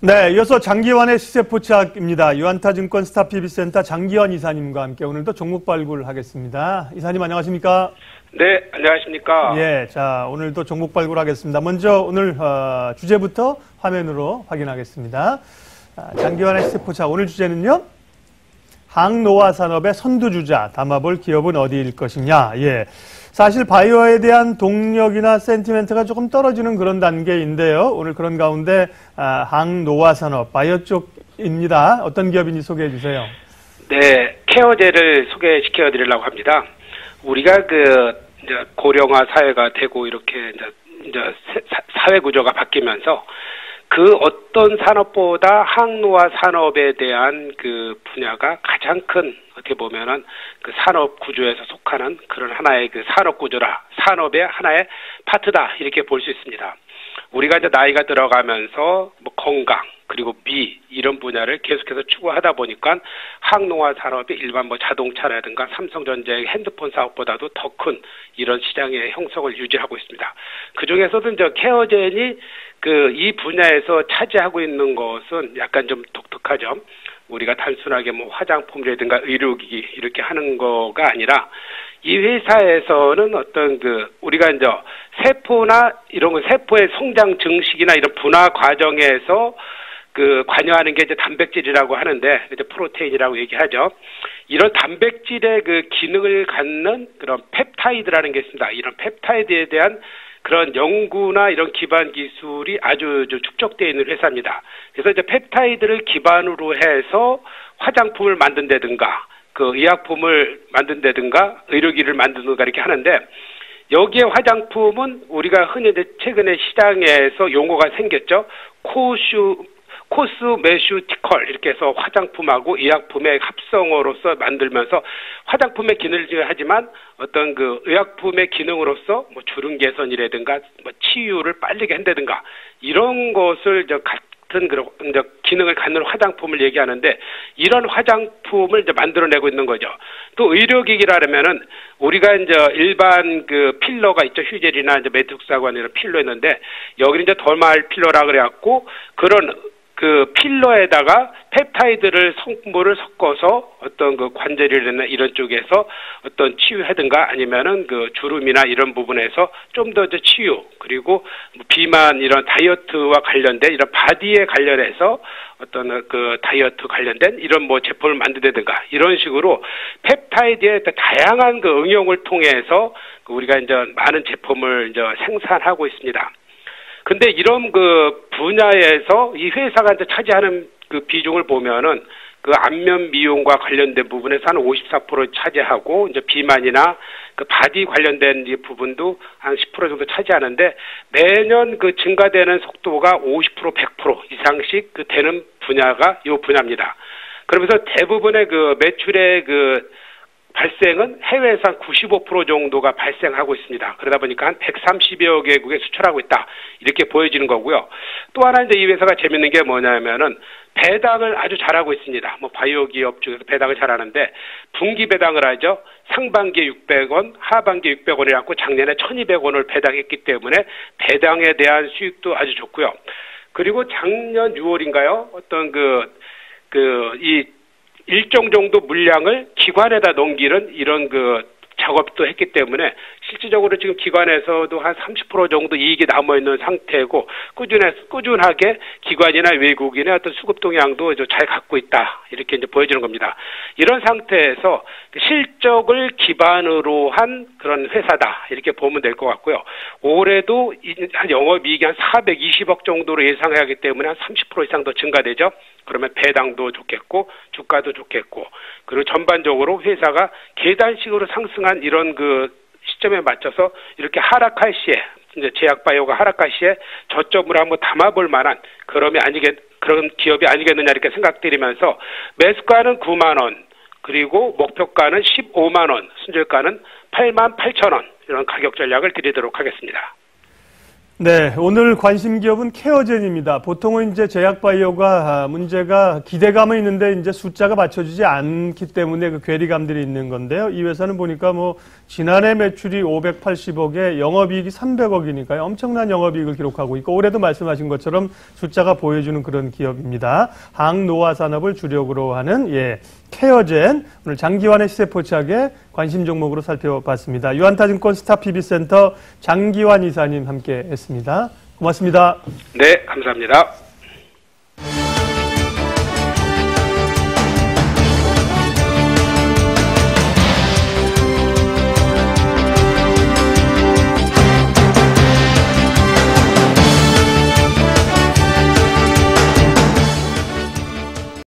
네, 이어서 장기환의 시세포착입니다. 유한타증권 스타PB센터 장기환 이사님과 함께 오늘도 종목 발굴하겠습니다. 이사님 안녕하십니까? 네, 안녕하십니까? 예, 자 오늘도 종목 발굴하겠습니다. 먼저 오늘 주제부터 화면으로 확인하겠습니다. 장기환의 시세포착 오늘 주제는요. 항노화 산업의 선두주자 담아볼 기업은 어디일 것이냐. 예. 사실 바이오에 대한 동력이나 센티멘트가 조금 떨어지는 그런 단계인데요. 오늘 그런 가운데 항노화 산업, 바이오 쪽입니다. 어떤 기업인지 소개해 주세요. 네, 케어제를 소개시켜 드리려고 합니다. 우리가 이제 고령화 사회가 되고 이렇게 이제 사회 구조가 바뀌면서 그 어떤 산업보다 항노화 산업에 대한 그 분야가 가장 큰 어떻게 보면은 그 산업 구조에서 속하는 그런 하나의 그 산업 구조라 산업의 하나의 파트다 이렇게 볼 수 있습니다. 우리가 이제 나이가 들어가면서 뭐 건강 그리고 미 이런 분야를 계속해서 추구하다 보니까 항노화 산업이 일반 뭐 자동차라든가 삼성전자의 핸드폰 사업보다도 더 큰 이런 시장의 형성을 유지하고 있습니다. 그 중에서도 이제 케어젠이 이 분야에서 차지하고 있는 것은 약간 좀 독특하죠. 우리가 단순하게 뭐 화장품이라든가 의료기기 이렇게 하는 거가 아니라 이 회사에서는 어떤 우리가 이제 세포나 이런 거 세포의 성장 증식이나 이런 분화 과정에서 관여하는 게 이제 단백질이라고 하는데 이제 프로테인이라고 얘기하죠. 이런 단백질의 기능을 갖는 그런 펩타이드라는 게 있습니다. 이런 펩타이드에 대한 그런 연구나 이런 기반 기술이 아주 축적되어 있는 회사입니다. 그래서 이제 펩타이드를 기반으로 해서 화장품을 만든다든가 의약품을 만든다든가 의료기를 만든다든가 이렇게 하는데 여기에 화장품은 우리가 흔히 이제 최근에 시장에서 용어가 생겼죠. 코스메슈티컬 이렇게 해서 화장품하고 의약품의 합성어로서 만들면서 화장품의 기능을 하지만 어떤 의약품의 기능으로서 뭐 주름 개선이라든가 뭐 치유를 빠르게 한다든가 이런 것을 같은 그런 기능을 갖는 화장품을 얘기하는데 이런 화장품을 이제 만들어내고 있는 거죠. 또 의료기기라면은 우리가 이제 일반 필러가 있죠. 휴젤이나 이제 메트록스하고 하는 이런 필러 있는데 여기는 이제 더말 필러라 그래갖고 그런 필러에다가 펩타이드를 성분을 섞어서 어떤 관절이나 이런 쪽에서 어떤 치유하든가 아니면은 주름이나 이런 부분에서 좀 더 치유 그리고 비만 이런 다이어트와 관련된 이런 바디에 관련해서 어떤 다이어트 관련된 이런 뭐 제품을 만든다든가 이런 식으로 펩타이드의 다양한 응용을 통해서 우리가 이제 많은 제품을 이제 생산하고 있습니다. 근데 이런 분야에서 이 회사가 이제 차지하는 비중을 보면은 안면 미용과 관련된 부분에서 한 54% 차지하고 이제 비만이나 바디 관련된 이 부분도 한 10% 정도 차지하는데 매년 증가되는 속도가 50% 100% 이상씩 되는 분야가 이 분야입니다. 그러면서 대부분의 매출의 발생은 해외에서 한 95% 정도가 발생하고 있습니다. 그러다 보니까 한 130여 개국에 수출하고 있다. 이렇게 보여지는 거고요. 또 하나 이제 이 회사가 재밌는 게 뭐냐면은 배당을 아주 잘하고 있습니다. 뭐 바이오 기업 중에서 배당을 잘하는데 분기 배당을 하죠. 상반기에 600원, 하반기에 600원이라고 작년에 1200원을 배당했기 때문에 배당에 대한 수익도 아주 좋고요. 그리고 작년 6월인가요? 어떤 이 일정 정도 물량을 기관에다 넘기는 이런 작업도 했기 때문에 실질적으로 지금 기관에서도 한 30% 정도 이익이 남아있는 상태고 꾸준하게 기관이나 외국인의 어떤 수급 동향도 잘 갖고 있다. 이렇게 이제 보여지는 겁니다. 이런 상태에서 실적을 기반으로 한 그런 회사다. 이렇게 보면 될 것 같고요. 올해도 한 영업이익이 한 420억 정도로 예상하기 때문에 한 30% 이상 더 증가되죠. 그러면 배당도 좋겠고 주가도 좋겠고 그리고 전반적으로 회사가 계단식으로 상승한 이런 시점에 맞춰서 이렇게 하락할 시에 이제 제약바이오가 하락할 시에 저점을 한번 담아볼 만한 그런 기업이 아니겠느냐 이렇게 생각드리면서 매수가는 9만 원 그리고 목표가는 15만 원 순저가는 8만 8천 원 이런 가격 전략을 드리도록 하겠습니다. 네, 오늘 관심 기업은 케어젠입니다. 보통은 이제 제약바이오가 문제가 기대감은 있는데 이제 숫자가 맞춰지지 않기 때문에 그 괴리감들이 있는 건데요. 이 회사는 보니까 뭐 지난해 매출이 580억에 영업이익이 300억이니까요. 엄청난 영업이익을 기록하고 있고 올해도 말씀하신 것처럼 숫자가 보여주는 그런 기업입니다. 항노화 산업을 주력으로 하는 케어젠, 오늘 장기환의 시세포착에 관심 종목으로 살펴봤습니다. 유한타증권 스타PB센터 장기환 이사님 함께 했습니다. 고맙습니다. 네, 감사합니다.